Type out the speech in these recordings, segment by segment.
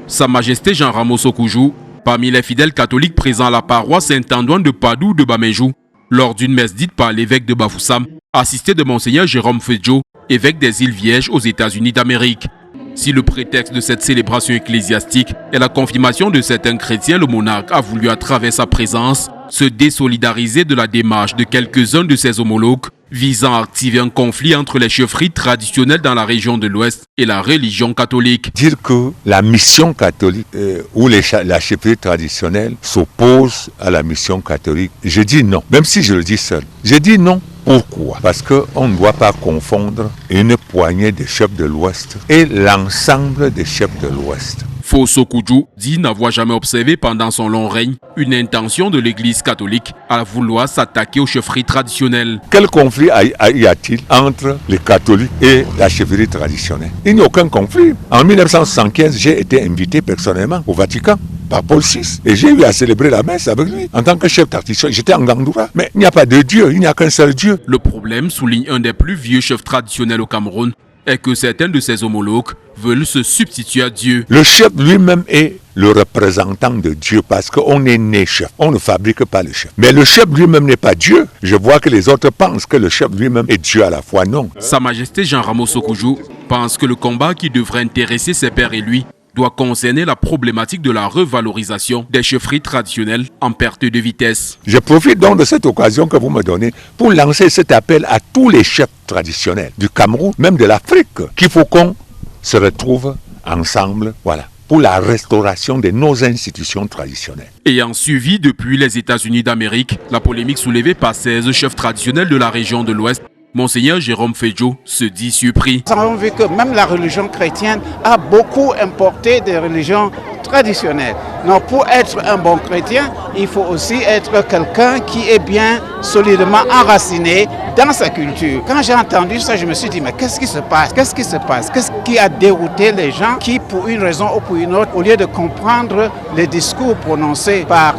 Sa Majesté Jean Ramos Okujou, parmi les fidèles catholiques présents à la paroisse Saint-Antoine de Padoue de Bamejou, lors d'une messe dite par l'évêque de Bafoussam, assisté de Monseigneur Jérôme Fejo, évêque des îles Vierges aux États-Unis d'Amérique. Si le prétexte de cette célébration ecclésiastique est la confirmation de certains chrétiens, le monarque a voulu à travers sa présence se désolidariser de la démarche de quelques-uns de ses homologues visant à activer un conflit entre les chefferies traditionnelles dans la région de l'Ouest et la religion catholique. Dire que la mission catholique ou la chefferie traditionnelle s'oppose à la mission catholique, je dis non, même si je le dis seul. Je dis non. Pourquoi? Parce qu'on ne doit pas confondre une poignée de chefs de l'Ouest et l'ensemble des chefs de l'Ouest. Fosso Okujou dit n'avoir jamais observé pendant son long règne une intention de l'Église catholique à vouloir s'attaquer aux chefferies traditionnelles. Quel conflit y a-t-il entre les catholiques et la chefferie traditionnelle? Il n'y a aucun conflit. En 1975, j'ai été invité personnellement au Vatican par Paul VI. Et j'ai eu à célébrer la messe avec lui. En tant que chef traditionnel, j'étais en Gandoura. Mais il n'y a pas de Dieu, il n'y a qu'un seul Dieu. Le problème, souligne un des plus vieux chefs traditionnels au Cameroun, est que certains de ses homologues veulent se substituer à Dieu. Le chef lui-même est le représentant de Dieu parce qu'on est né chef. On ne fabrique pas le chef. Mais le chef lui-même n'est pas Dieu. Je vois que les autres pensent que le chef lui-même est Dieu à la fois. Non. Sa Majesté Jean Ramos Okujou pense que le combat qui devrait intéresser ses pairs et lui doit concerner la problématique de la revalorisation des chefferies traditionnelles en perte de vitesse. Je profite donc de cette occasion que vous me donnez pour lancer cet appel à tous les chefs traditionnels du Cameroun, même de l'Afrique, qu'il faut qu'on se retrouve ensemble, voilà, pour la restauration de nos institutions traditionnelles. Ayant suivi depuis les États-Unis d'Amérique la polémique soulevée par 16 chefs traditionnels de la région de l'Ouest, Monseigneur Jérôme Fejo se dit surpris. Nous avons vu que même la religion chrétienne a beaucoup importé des religions traditionnelles. Donc pour être un bon chrétien, il faut aussi être quelqu'un qui est bien solidement enraciné dans sa culture. Quand j'ai entendu ça, je me suis dit, mais qu'est-ce qui se passe? Qu'est-ce qui se passe? Qu'est-ce qui a dérouté les gens qui, pour une raison ou pour une autre, au lieu de comprendre les discours prononcés par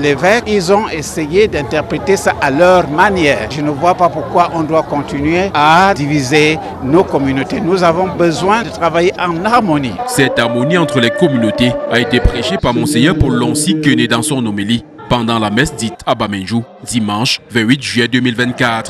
l'évêque, ils ont essayé d'interpréter ça à leur manière. Je ne vois pas pourquoi on doit continuer à diviser nos communautés. Nous avons besoin de travailler en harmonie. Cette harmonie entre les communautés a été prêchée par Monseigneur Paul Lonsi Kené dans son homélie pendant la messe dite à Bamejou, dimanche 28 juillet 2024.